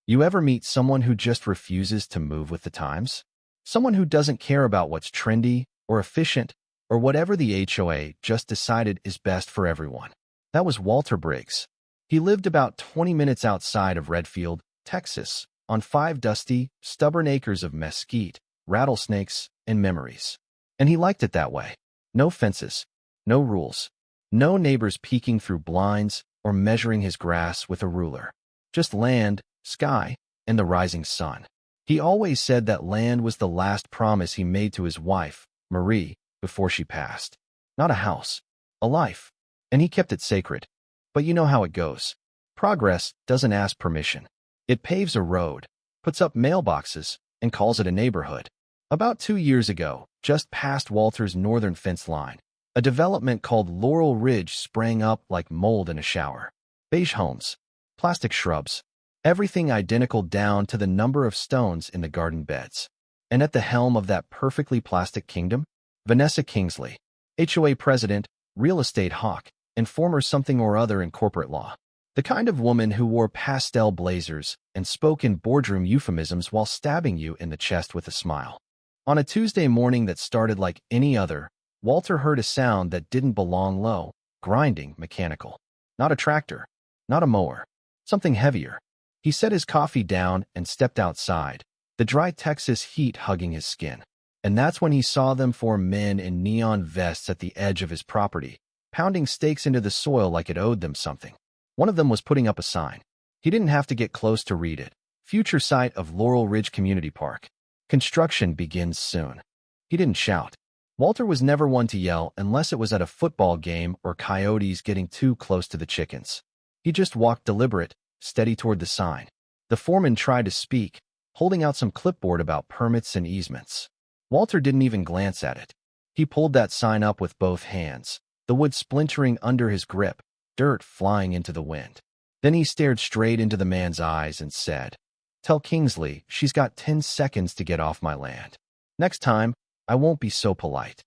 You ever meet someone who just refuses to move with the times? Someone who doesn't care about what's trendy or efficient or whatever the HOA just decided is best for everyone. That was Walter Briggs. He lived about 20 minutes outside of Redfield, Texas, on 5 dusty, stubborn acres of mesquite, rattlesnakes, and memories. And he liked it that way. No fences, no rules, no neighbors peeking through blinds or measuring his grass with a ruler. Just land, sky, and the rising sun. He always said that land was the last promise he made to his wife, Marie, before she passed. Not a house, a life. And he kept it sacred. But you know how it goes. Progress doesn't ask permission. It paves a road, puts up mailboxes, and calls it a neighborhood. About 2 years ago, just past Walter's northern fence line, a development called Laurel Ridge sprang up like mold in a shower. Beige homes, plastic shrubs, everything identical down to the number of stones in the garden beds. And at the helm of that perfectly plastic kingdom, Vanessa Kingsley, HOA president, real estate hawk, and former something or other in corporate law. The kind of woman who wore pastel blazers and spoke in boardroom euphemisms while stabbing you in the chest with a smile. On a Tuesday morning that started like any other, Walter heard a sound that didn't belong low, grinding, mechanical. Not a tractor, not a mower, something heavier. He set his coffee down and stepped outside, the dry Texas heat hugging his skin. And that's when he saw them 4 men in neon vests at the edge of his property, pounding stakes into the soil like it owed them something. One of them was putting up a sign. He didn't have to get close to read it. Future site of Laurel Ridge Community Park. Construction begins soon. He didn't shout. Walter was never one to yell unless it was at a football game or coyotes getting too close to the chickens. He just walked deliberate, steady toward the sign. The foreman tried to speak, holding out some clipboard about permits and easements. Walter didn't even glance at it. He pulled that sign up with both hands, the wood splintering under his grip, dirt flying into the wind. Then he stared straight into the man's eyes and said, "Tell Kingsley she's got 10 seconds to get off my land. Next time, I won't be so polite."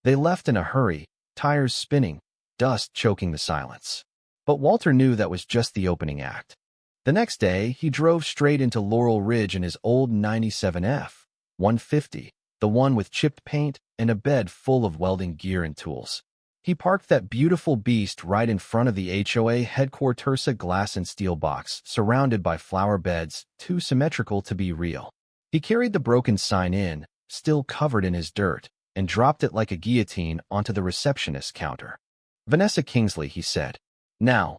They left in a hurry, tires spinning, dust choking the silence. But Walter knew that was just the opening act. The next day, he drove straight into Laurel Ridge in his old 97F 150, the one with chipped paint and a bed full of welding gear and tools. He parked that beautiful beast right in front of the HOA headquarters, a glass and steel box surrounded by flower beds, too symmetrical to be real. He carried the broken sign in, still covered in his dirt, and dropped it like a guillotine onto the receptionist's counter. "Vanessa Kingsley," he said. "Now."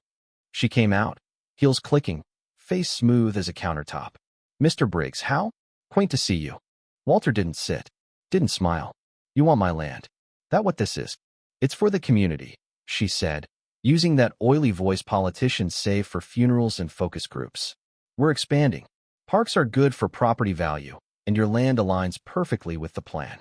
She came out, heels clicking, face smooth as a countertop. "Mr. Briggs, how? Quaint to see you." Walter didn't sit, didn't smile. "You want my land? That what this is?" "It's for the community," she said, using that oily voice politicians save for funerals and focus groups. "We're expanding. Parks are good for property value, and your land aligns perfectly with the plan."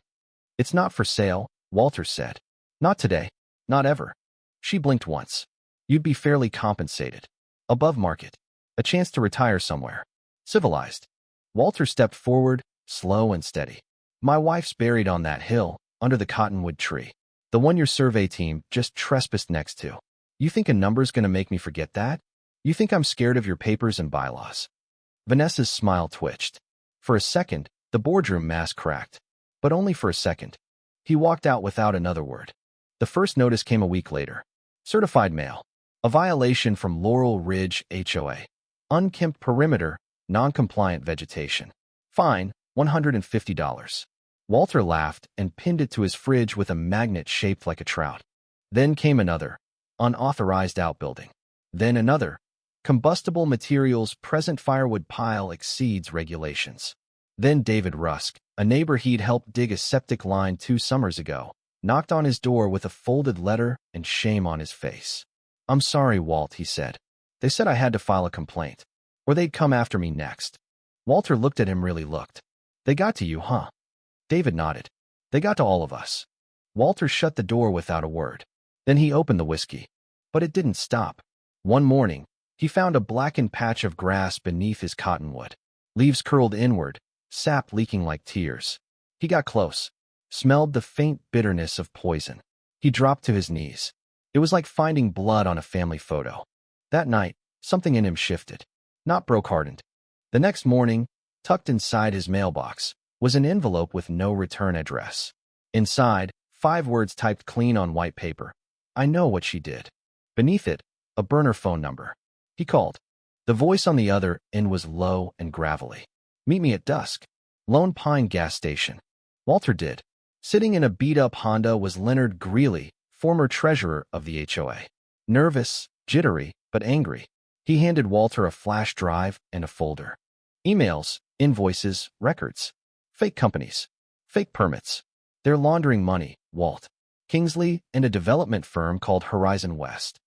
"It's not for sale," Walter said. "Not today. Not ever." She blinked once. "You'd be fairly compensated. Above market. A chance to retire somewhere. Civilized." Walter stepped forward, slow and steady. "My wife's buried on that hill, under the cottonwood tree. The one your survey team just trespassed next to. You think a number's gonna make me forget that? You think I'm scared of your papers and bylaws?" Vanessa's smile twitched. For a second, the boardroom mask cracked. But only for a second. He walked out without another word. The first notice came a week later. Certified mail. A violation from Laurel Ridge HOA. Unkempt perimeter, non-compliant vegetation. Fine, $150. Walter laughed and pinned it to his fridge with a magnet shaped like a trout. Then came another. Unauthorized outbuilding. Then another. Combustible materials present firewood pile exceeds regulations. Then David Rusk, a neighbor he'd helped dig a septic line 2 summers ago, knocked on his door with a folded letter and shame on his face. "I'm sorry, Walt," he said. "They said I had to file a complaint, or they'd come after me next." Walter looked at him, really looked. "They got to you, huh?" David nodded. "They got to all of us." Walter shut the door without a word. Then he opened the whiskey. But it didn't stop. One morning, he found a blackened patch of grass beneath his cottonwood. Leaves curled inward, sap leaking like tears. He got close, smelled the faint bitterness of poison. He dropped to his knees. It was like finding blood on a family photo. That night, something in him shifted. Not broke-hardened. The next morning, tucked inside his mailbox, was an envelope with no return address. Inside, 5 words typed clean on white paper. I know what she did. Beneath it, a burner phone number. He called. The voice on the other end was low and gravelly. Meet me at dusk. Lone Pine gas station. Walter did. Sitting in a beat-up Honda was Leonard Greeley, former treasurer of the HOA. Nervous, jittery, but angry. He handed Walter a flash drive and a folder. Emails, invoices, records. Fake companies. Fake permits. They're laundering money, Walt. Kingsley and a development firm called Horizon West.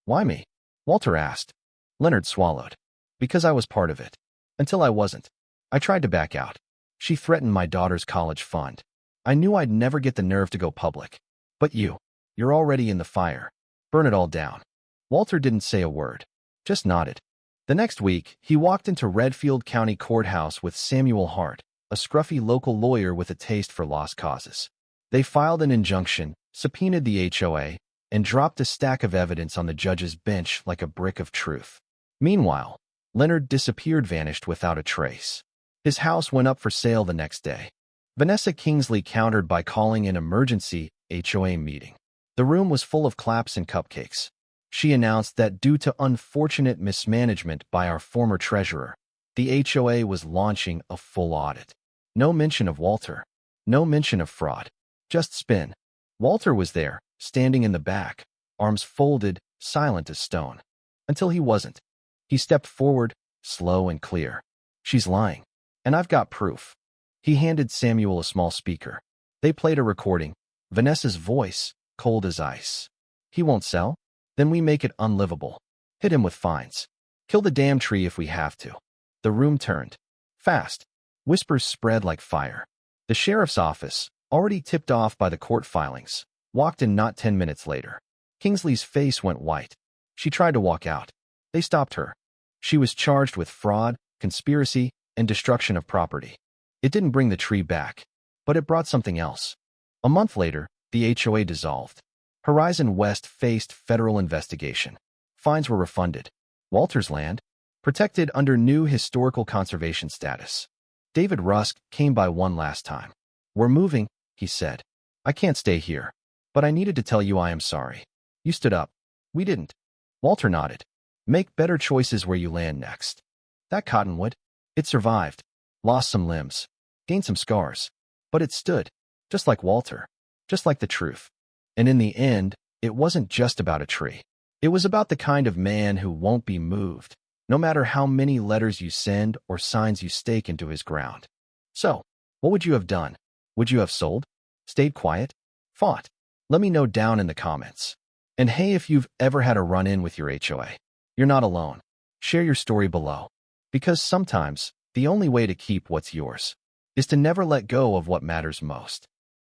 Why me? Walter asked. Leonard swallowed. Because I was part of it. Until I wasn't. I tried to back out. She threatened my daughter's college fund. I knew I'd never get the nerve to go public. But you're already in the fire. Burn it all down. Walter didn't say a word. Just nodded. The next week, he walked into Redfield County Courthouse with Samuel Hart, a scruffy local lawyer with a taste for lost causes. They filed an injunction, subpoenaed the HOA, and dropped a stack of evidence on the judge's bench like a brick of truth. Meanwhile, Leonard vanished without a trace. His house went up for sale the next day. Vanessa Kingsley countered by calling an emergency HOA meeting. The room was full of claps and cupcakes. She announced that due to unfortunate mismanagement by our former treasurer, the HOA was launching a full audit. No mention of Walter. No mention of fraud. Just spin. Walter was there, standing in the back, arms folded, silent as stone. Until he wasn't. He stepped forward, slow and clear. She's lying. And I've got proof. He handed Samuel a small speaker. They played a recording. Vanessa's voice, cold as ice. He won't sell? Then we make it unlivable. Hit him with fines. Kill the damn tree if we have to. The room turned. Fast. Whispers spread like fire. The sheriff's office, already tipped off by the court filings, walked in not 10 minutes later. Kingsley's face went white. She tried to walk out. They stopped her. She was charged with fraud, conspiracy, and destruction of property. It didn't bring the tree back, but it brought something else. A month later, the HOA dissolved. Horizon West faced federal investigation. Fines were refunded. Walter's land, protected under new historical conservation status. David Rusk came by one last time. We're moving, he said. I can't stay here, but I needed to tell you I am sorry. You stood up. We didn't. Walter nodded. Make better choices where you land next. That cottonwood, it survived, lost some limbs, gained some scars, but it stood, just like Walter, just like the truth. And in the end, it wasn't just about a tree. It was about the kind of man who won't be moved, no matter how many letters you send or signs you stake into his ground. So, what would you have done? Would you have sold? Stayed quiet? Fought? Let me know down in the comments. And hey, if you've ever had a run-in with your HOA, you're not alone. Share your story below. Because sometimes, the only way to keep what's yours is to never let go of what matters most.